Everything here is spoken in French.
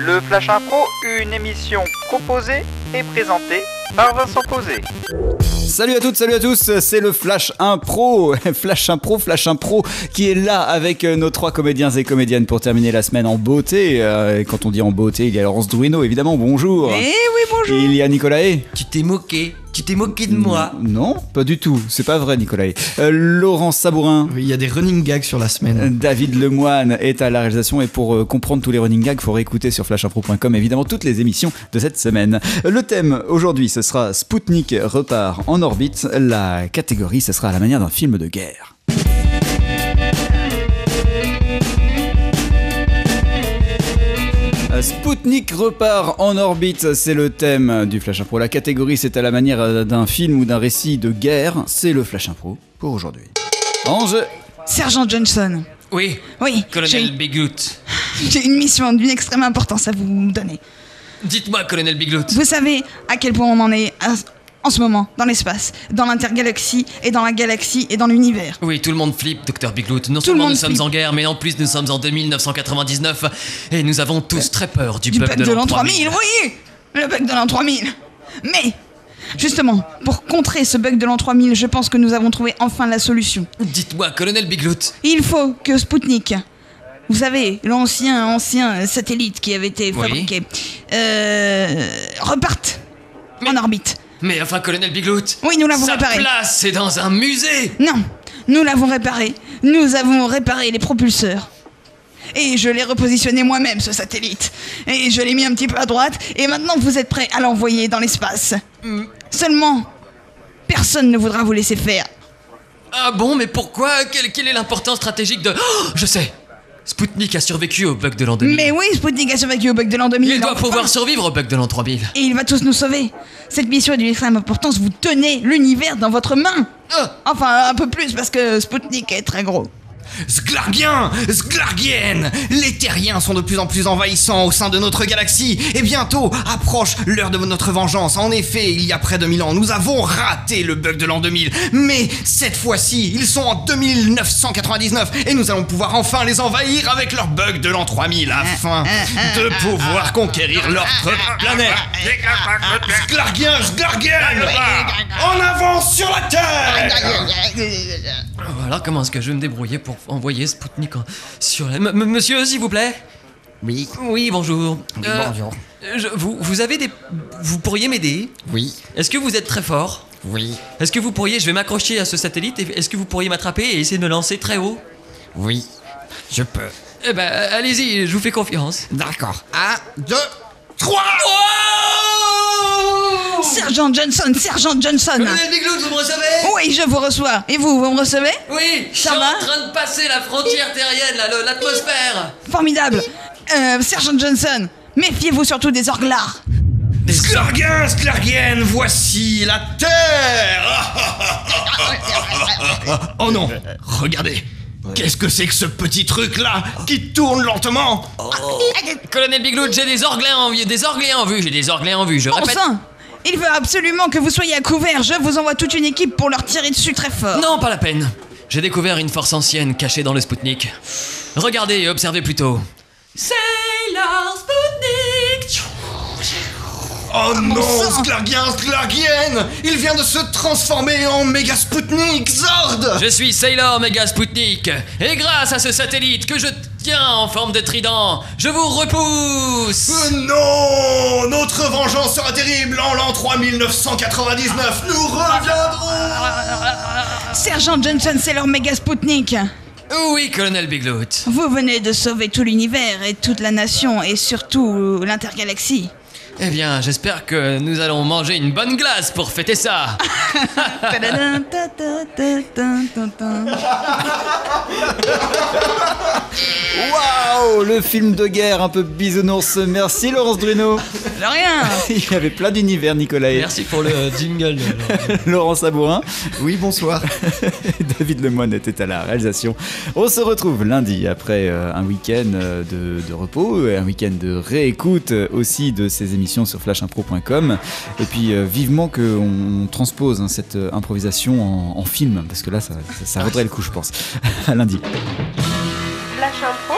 Le Flash Impro, une émission proposée et présentée par Vincent Posé. Salut à toutes, salut à tous, c'est le Flash Impro, Flash Impro qui est là avec nos trois comédiens et comédiennes pour terminer la semaine en beauté. Et quand on dit en beauté, il y a Laurence Drouineau évidemment, bonjour. Eh oui, bonjour. Il y a Nicolas Hay. Tu t'es moqué de moi. Non, pas du tout, c'est pas vrai Nicolas Hay. Laurence Sabourin. Oui, il y a des running gags sur la semaine. David Lemoine est à la réalisation et pour comprendre tous les running gags, il faut réécouter sur flashimpro.com évidemment toutes les émissions de cette semaine. Le thème aujourd'hui, ce sera Spoutnik repart en orbite. La catégorie, ce sera à la manière d'un film de guerre. Spoutnik repart en orbite, c'est le thème du Flash Impro. La catégorie, c'est à la manière d'un film ou d'un récit de guerre. C'est le Flash Impro pour aujourd'hui. En jeu, Sergent Johnson. Oui, Oui, Colonel Bigloot. j'ai une mission d'une extrême importance à vous donner. Dites-moi, Colonel Bigloot. Vous savez à quel point on en est en ce moment, dans l'espace, dans l'intergalaxie, et dans la galaxie, et dans l'univers. Oui, tout le monde flippe, Docteur Bigloot. Non Tout le seulement monde nous sommes flippe. en guerre, mais en plus nous sommes en 2999 et nous avons tous très peur du bug de l'an 3000. 3000, oui. Le bug de l'an 3000. Mais, justement, pour contrer ce bug de l'an 3000, je pense que nous avons trouvé enfin la solution. Dites-moi, Colonel Bigloot. Il faut que Spoutnik, vous savez, l'ancien satellite qui avait été Oui. fabriqué, reparte en orbite. Mais enfin, Colonel Bigloot. Oui, nous l'avons réparé. Sa place, c'est dans un musée. Non, nous l'avons réparé. Nous avons réparé les propulseurs. Et je l'ai repositionné moi-même, ce satellite. Et je l'ai mis un petit peu à droite. Et maintenant, vous êtes prêts à l'envoyer dans l'espace. Seulement, personne ne voudra vous laisser faire. Ah bon, mais pourquoi quelle est l'importance stratégique de... Oh, je sais. Spoutnik a survécu au bug de l'an 2000. Mais oui, Spoutnik a survécu au bug de l'an 2000. Il doit enfin. pouvoir survivre au bug de l'an 3000. Et il va tous nous sauver. Cette mission est d'une extrême importance. Vous tenez l'univers dans votre main. Enfin, un peu plus, parce que Spoutnik est très gros. Sklargien, Sklargienne, les terriens sont de plus en plus envahissants au sein de notre galaxie et bientôt approche l'heure de notre vengeance. En effet, il y a près de 1000 ans, nous avons raté le bug de l'an 2000, mais cette fois-ci, ils sont en 2999 et nous allons pouvoir enfin les envahir avec leur bug de l'an 3000 afin de pouvoir conquérir leur planète. Sklargien, Sklargienne, en avant sur la Terre! Alors comment est-ce que je vais me débrouiller pour envoyer Spoutnik sur la... Monsieur, s'il vous plaît. Oui, Oui, bonjour. bonjour. Vous avez des... Vous pourriez m'aider? Oui, Est-ce que vous êtes très fort? oui, Est-ce que vous pourriez... Je vais m'accrocher à ce satellite et est-ce que vous pourriez m'attraper et essayer de me lancer très haut? oui, je peux. Eh ben, allez-y, je vous fais confiance. D'accord. 1, 2, 3! Sergent Johnson, Sergent Johnson. Colonel Bigloot, vous me recevez? Oui, je vous reçois. Et vous me recevez? Oui, je Ça suis va en train de passer la frontière terrienne, là, l'atmosphère. Formidable. Sergent Johnson, méfiez-vous surtout des orglards. Sklargien, Sklargienne, voici la Terre! Oh non, regardez. Qu'est-ce que c'est que ce petit truc-là qui tourne lentement? Colonel Bigloot, j'ai des orglets en vue, je Bon répète. sang, il veut absolument que vous soyez à couvert. Je vous envoie toute une équipe pour leur tirer dessus très fort. Non, pas la peine. J'ai découvert une force ancienne cachée dans le Spoutnik. Regardez et observez plutôt. Sailor Spoutnik. Oh non, sang. Sklargien, Sklargienne! Il vient de se transformer en méga Spoutnik, Zord! Je suis Sailor Mega Spoutnik, et grâce à ce satellite que je tiens en forme de trident, je vous repousse. Non! Notre vengeance sera terrible en l'an 3999! Nous reviendrons! Sergent Johnson, c'est leur méga Spoutnik. Oui, Colonel Bigloot. Vous venez de sauver tout l'univers et toute la nation et surtout l'intergalaxie. Eh bien, j'espère que nous allons manger une bonne glace pour fêter ça. Tadadun, ta, ta, ta, ta, ta, ta. waouh, le film de guerre un peu bisounours. Merci Laurence Drouineau. De rien. Il y avait plein d'univers Nicolas Hay. Merci pour le jingle. Laurent Sabourin. Oui, bonsoir. David Lemoine était à la réalisation. On se retrouve lundi après un week-end de repos, un week-end de réécoute aussi de ces émissions sur flashimpro.com. Et puis vivement qu'on transpose cette improvisation en film, parce que là ça vaudrait le coup, je pense. À lundi. Flash Impro